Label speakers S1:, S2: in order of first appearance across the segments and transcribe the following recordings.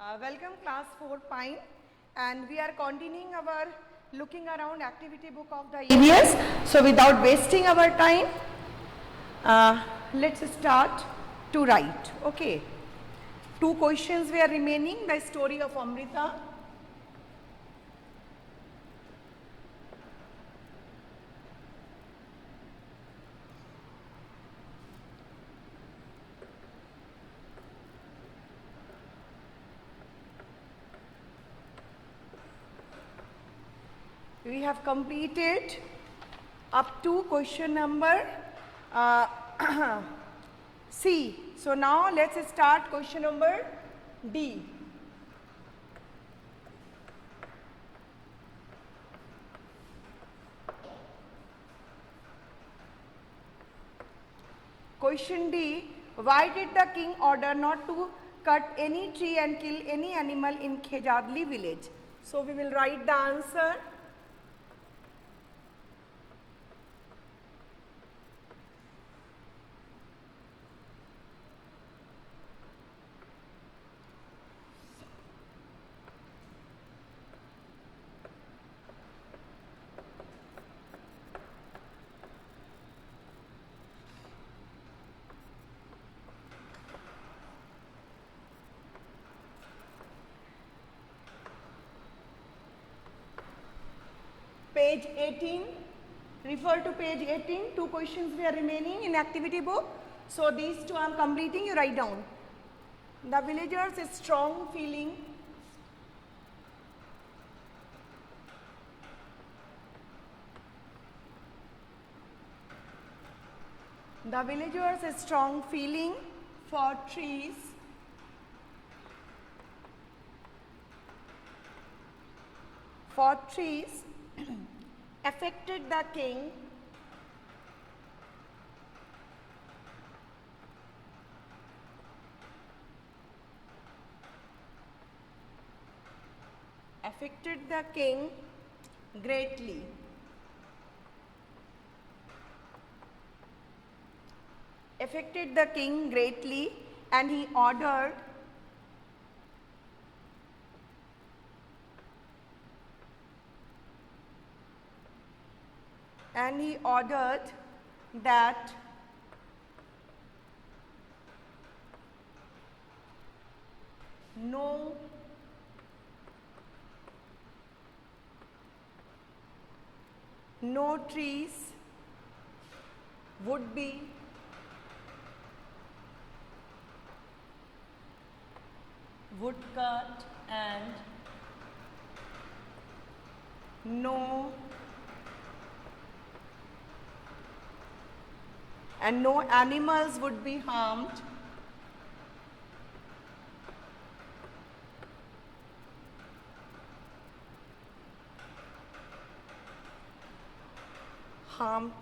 S1: Welcome class 4 Pine, and we are continuing our looking around activity book of the EVS. So without wasting our time, let's start to write. Okay, 2 questions were remaining. The story of Amrita. We have completed up to question number C. So now let's start question number D. Question D. Why did the king order not to cut any tree and kill any animal in Khejadli village? So we will write the answer. Page 18, refer to page 18, 2 questions were remaining in activity book. So these 2 I am completing, you write down. The villagers' strong feeling for trees affected the king greatly. And he ordered that no trees would be cut and no animals would be harmed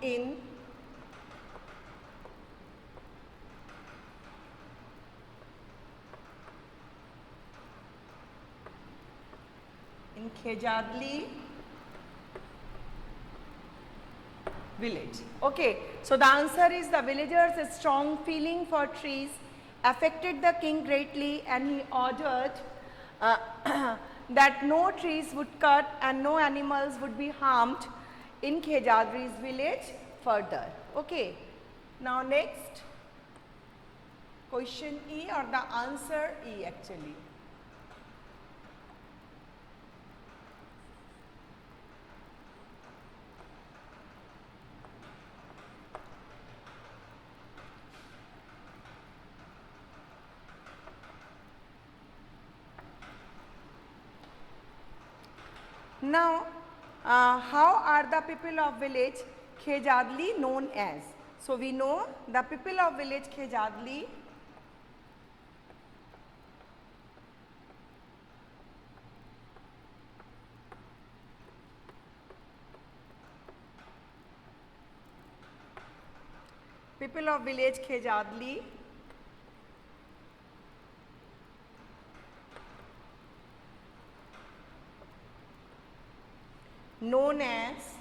S1: in Khejadli village. Okay, so the answer is the villagers' strong feeling for trees affected the king greatly, and he ordered that no trees would cut and no animals would be harmed in Khejadli's village further. Okay, now next question E, or the answer E actually. Now, how are the people of village Khejadli known as? So we know the people of village Khejadli known as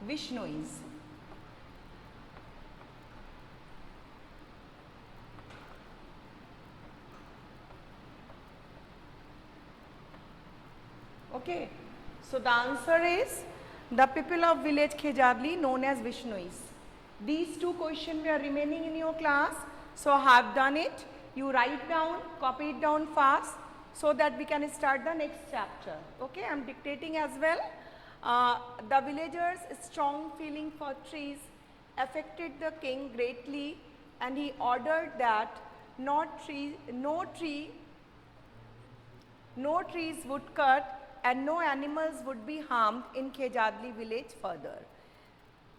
S1: Vishnois. Okay. So the answer is the people of village Khejadli known as Vishnuis. These two questions were remaining in your class. So I have done it. You write down, copy it down fast so that we can start the next chapter. Okay, I am dictating as well. The villagers' strong feeling for trees affected the king greatly, and he ordered that no trees would cut and no animals would be harmed in Khejadli village further.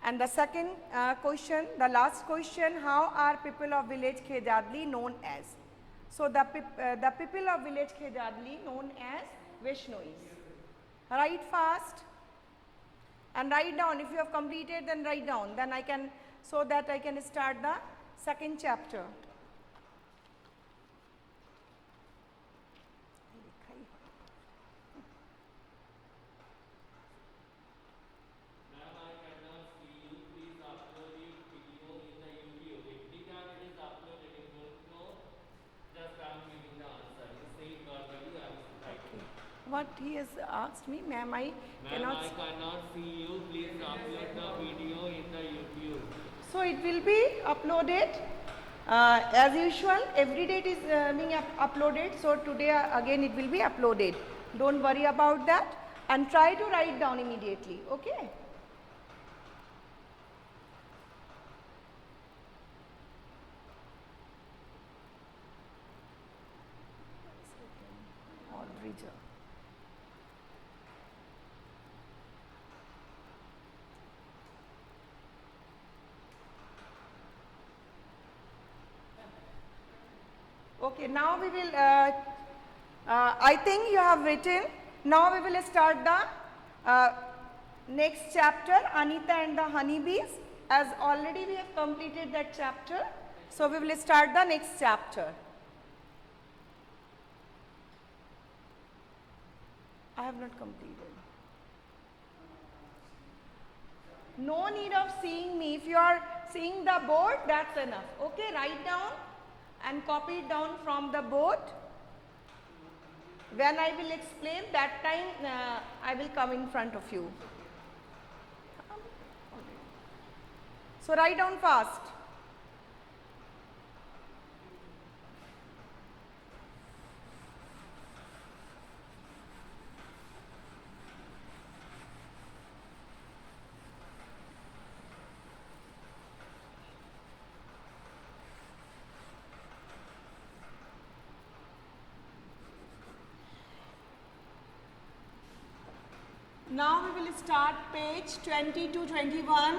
S1: And the second question, the last question, how are people of village Khejadli known as? So the people of village Khejadli known as Vishnuis. Write fast and write down. If you have completed, then write down. Then I can, so that I can start the second chapter. What he has asked me, ma'am, I cannot
S2: see you. Please upload the video in the YouTube.
S1: So it will be uploaded as usual. Every day it is being uploaded. So today again it will be uploaded. Don't worry about that and try to write down immediately. Okay. Okay, now we will, I think you have written, now we will start the next chapter, Anita and the honeybees, as already we have completed that chapter. So we will start the next chapter. I have not completed. No need of seeing me. If you are seeing the board, that's enough. Okay, write down and copy it down from the board. When I will explain, that time I will come in front of you. So write down fast. Now we will start page 20 to 21.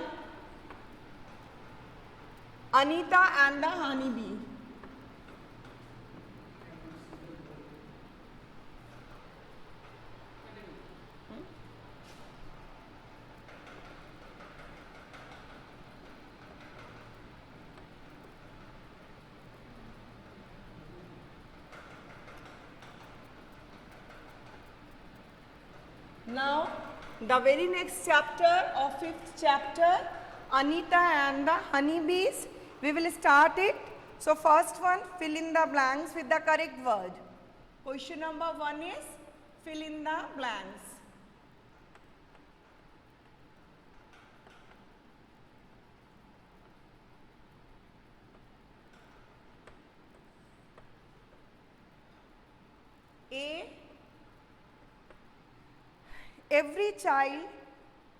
S1: Anita and the honeybee. Now, the very next chapter of 5th chapter, Anita and the honeybees, we will start it. So, first one, fill in the blanks with the correct word. Question number 1 is, fill in the blanks. A. Every child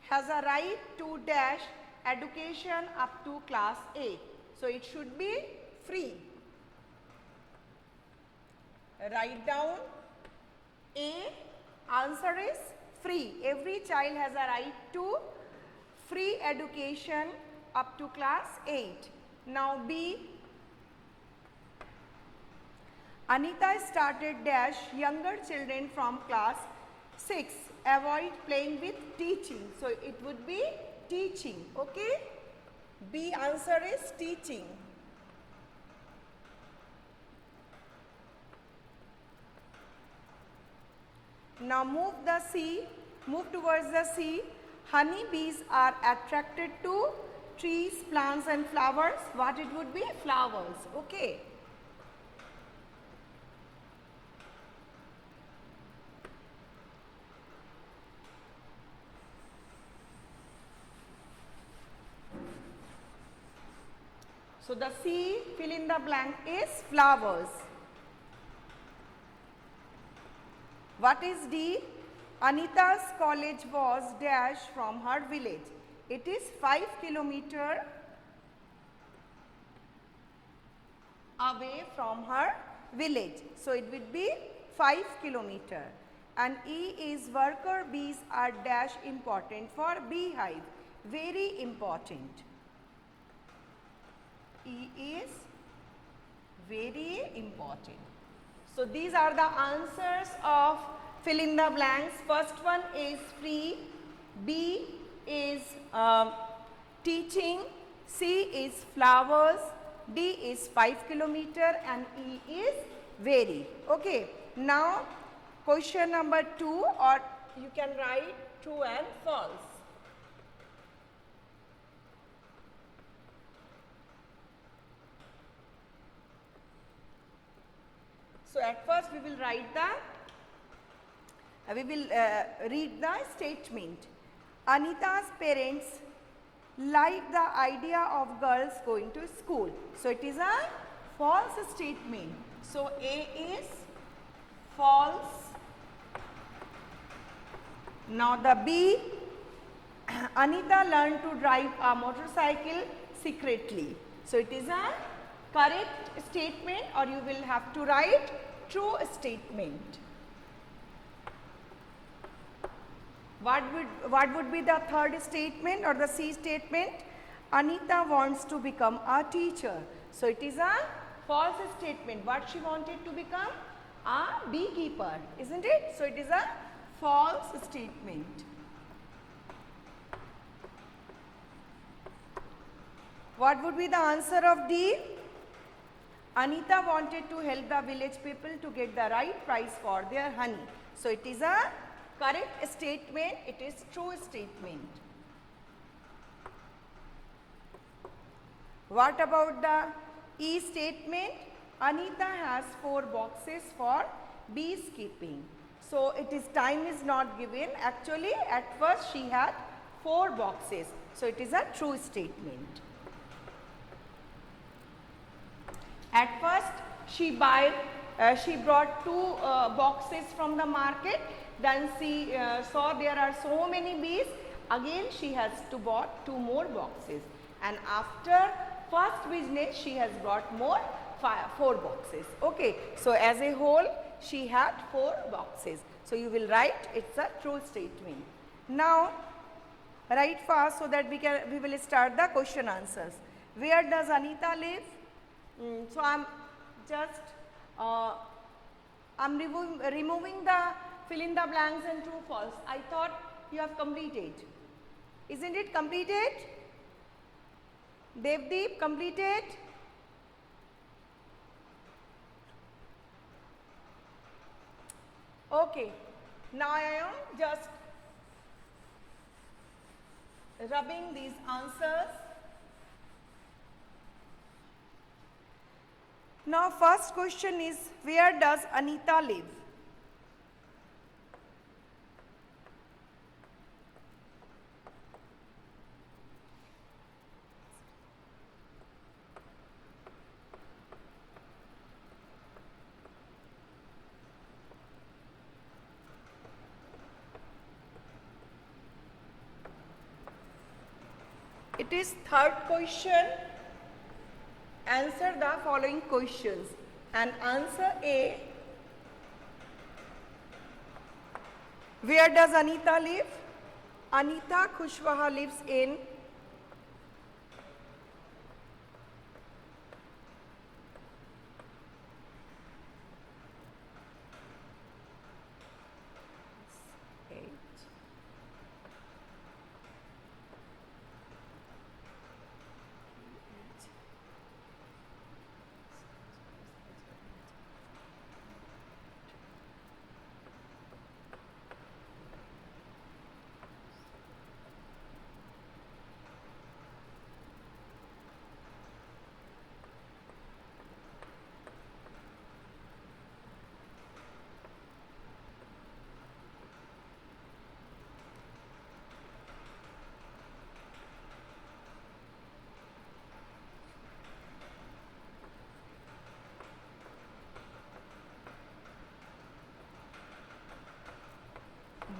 S1: has a right to dash education up to class 8. So it should be free. Write down A. Answer is free. Every child has a right to free education up to class 8. Now B. Anita started dash younger children from class 6. Avoid playing with teaching. So it would be teaching. Okay. B answer is teaching. Now move towards the C. Honeybees are attracted to trees, plants and flowers. What it would be? Flowers. Okay. So the C, fill in the blank, is flowers. What is D? Anita's college was dash from her village. It is 5 kilometers away from her village. So it would be 5 kilometers. And E is worker bees are dash important for beehive. Very important. E is very important. So these are the answers of fill in the blanks. First one is free, B is teaching, C is flowers, D is 5 kilometers and E is very. Okay. Now question number 2, or you can write true and false. So at first we will write the, read the statement. Anita's parents like the idea of girls going to school. So it is a false statement. So A is false. Now the B, Anita learned to drive a motorcycle secretly. So it is a correct statement, or you will have to write true statement. What would be the third statement or the C statement? Anita wants to become a teacher. So it is a false statement. What she wanted to become? A beekeeper, isn't it? So it is a false statement. What would be the answer of D? Anita wanted to help the village people to get the right price for their honey. So it is a correct statement, it is true statement. What about the E statement? Anita has 4 boxes for beekeeping. So it is time is not given. Actually at first she had 4 boxes. So it is a true statement. At first she brought 2 boxes from the market. Then she saw there are so many bees. Again she has to bought 2 more boxes. And after first business she has brought more 4 boxes. Okay. So as a whole she had 4 boxes. So you will write it's a true statement. Now write fast so that we will start the question answers. Where does Anita live? So I'm just I'm removing the fill in the blanks and true false. I thought you have completed. Isn't it completed? Devdeep, completed? Okay. Now I am just rubbing these answers. Now first question is, where does Anita live? It is third question. Answer the following questions. And answer A. Where does Anita live? Anita Khushwaha lives in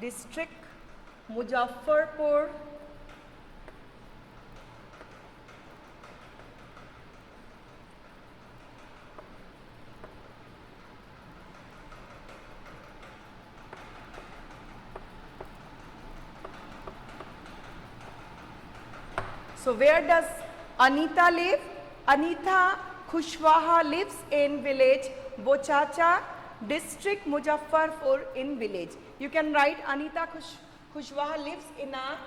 S1: district, Muzaffarpur. So where does Anita live? Anita Khushwaha lives in village Bochacha, district Muzaffarpur in village. You can write Anita Khushwaha lives in a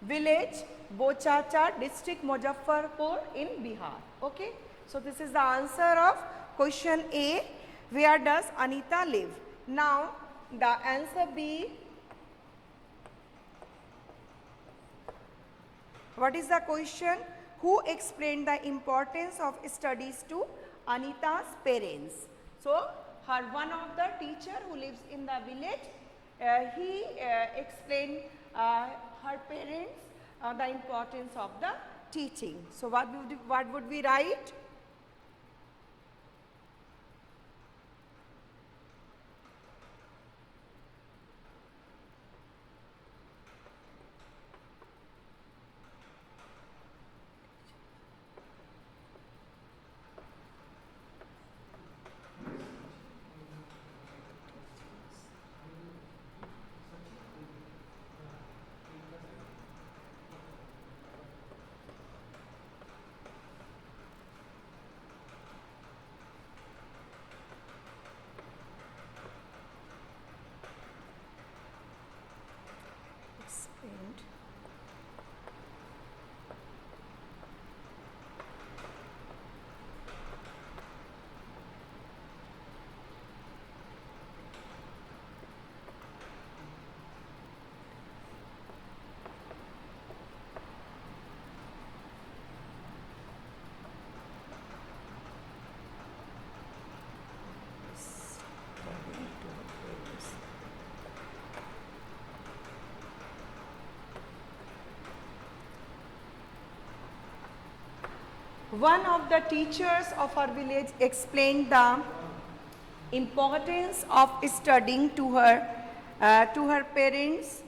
S1: village Bochacha, district Muzaffarpur in Bihar. Okay. So this is the answer of question A. Where does Anita live? Now the answer B. What is the question? Who explained the importance of studies to Anita's parents? So, one of the teacher who lives in the village, he explained her parents the importance of the teaching. So, what would we write? Explained. One of the teachers of our village explained the importance of studying to her parents,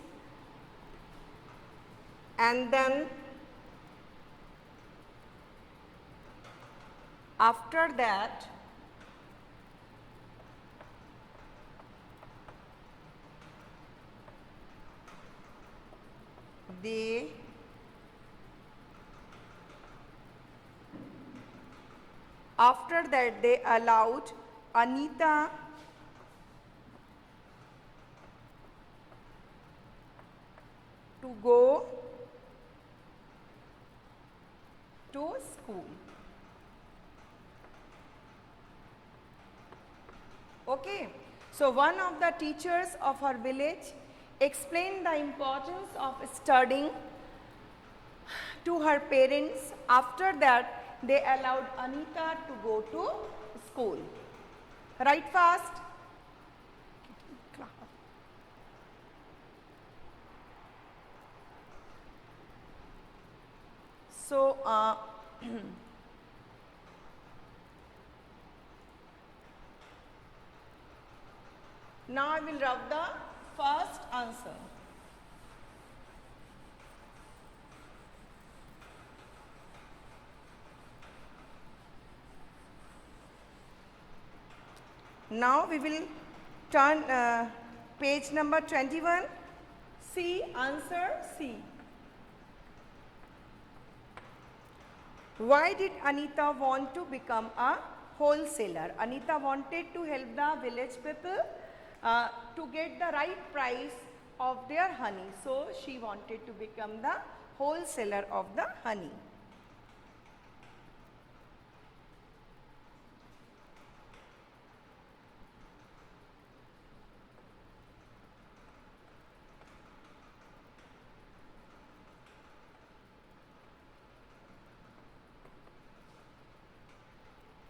S1: and then after that they allowed Anita to go to school. Okay. So one of the teachers of our village explained the importance of studying to her parents. After that, they allowed Anita to go to school. Write fast. So, now I will write the first answer. Now we will turn page number 21. C, answer C. Why did Anita want to become a wholesaler? Anita wanted to help the village people to get the right price of their honey. So she wanted to become the wholesaler of the honey.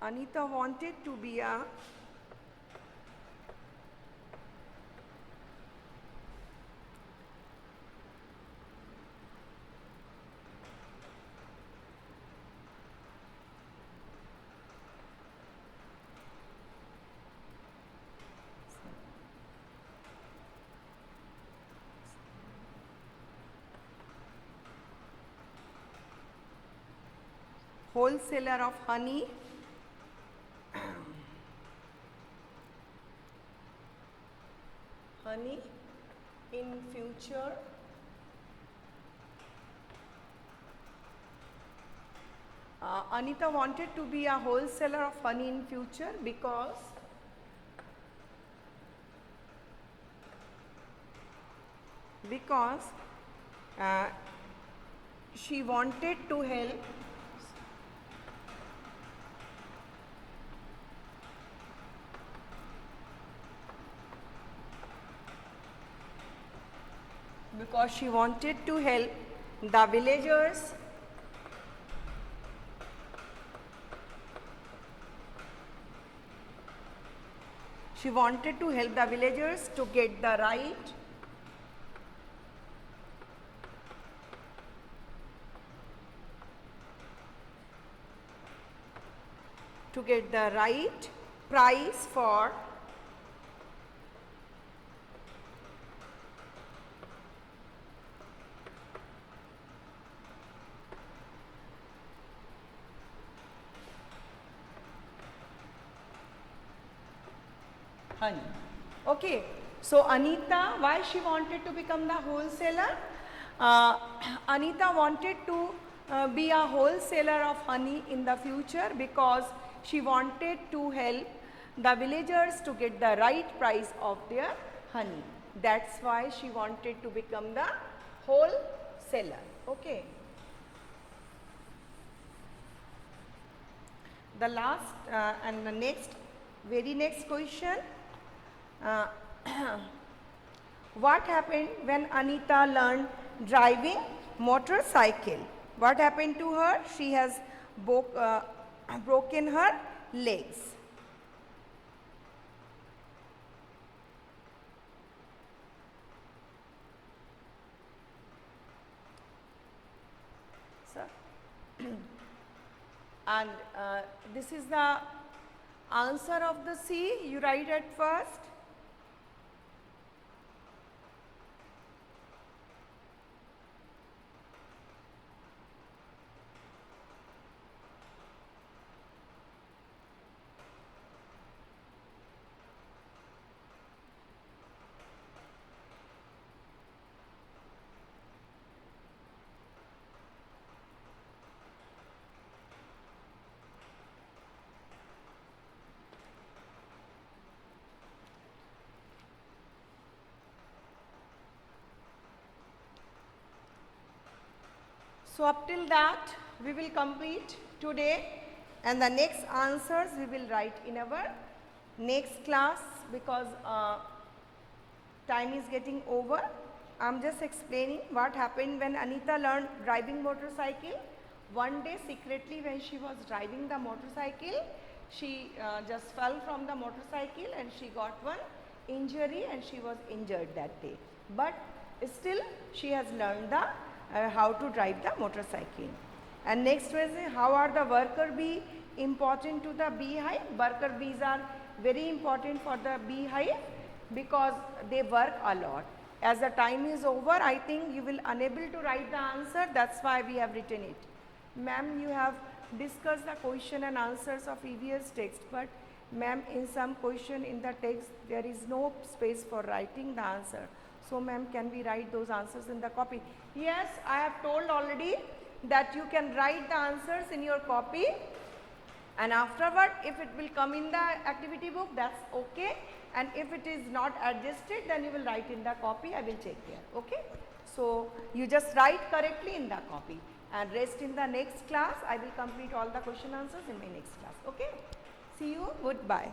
S1: Anita wanted to be a wholesaler of honey. Honey in future. Anita wanted to be a wholesaler of honey in future because she wanted to help the villagers to get the right price for honey. Okay, so Anita, why she wanted to become the wholesaler? Anita wanted to be a wholesaler of honey in the future because she wanted to help the villagers to get the right price of their honey. That's why she wanted to become the wholesaler. Okay. The last and the very next question. What happened when Anita learned driving motorcycle? What happened to her? She has broken her legs. So, and this is the answer of the C. You write at first. So up till that we will complete today, and the next answers we will write in our next class because time is getting over. I am just explaining what happened when Anita learned driving motorcycle. One day secretly when she was driving the motorcycle, she just fell from the motorcycle and she got one injury and she was injured that day. But still she has learned the how to drive the motorcycle. And next was how are the worker bee important to the beehive? Worker bees are very important for the beehive because they work a lot. As the time is over, I think you will unable to write the answer, that's why we have written it. Ma'am, you have discussed the question and answers of EVS text, but ma'am, in some question in the text there is no space for writing the answer. So ma'am, can we write those answers in the copy? Yes, I have told already that you can write the answers in your copy, and afterward if it will come in the activity book, that's okay, and if it is not adjusted then you will write in the copy, I will check there. Okay, so you just write correctly in the copy, and rest in the next class I will complete all the question answers in my next class. Okay, see you, goodbye.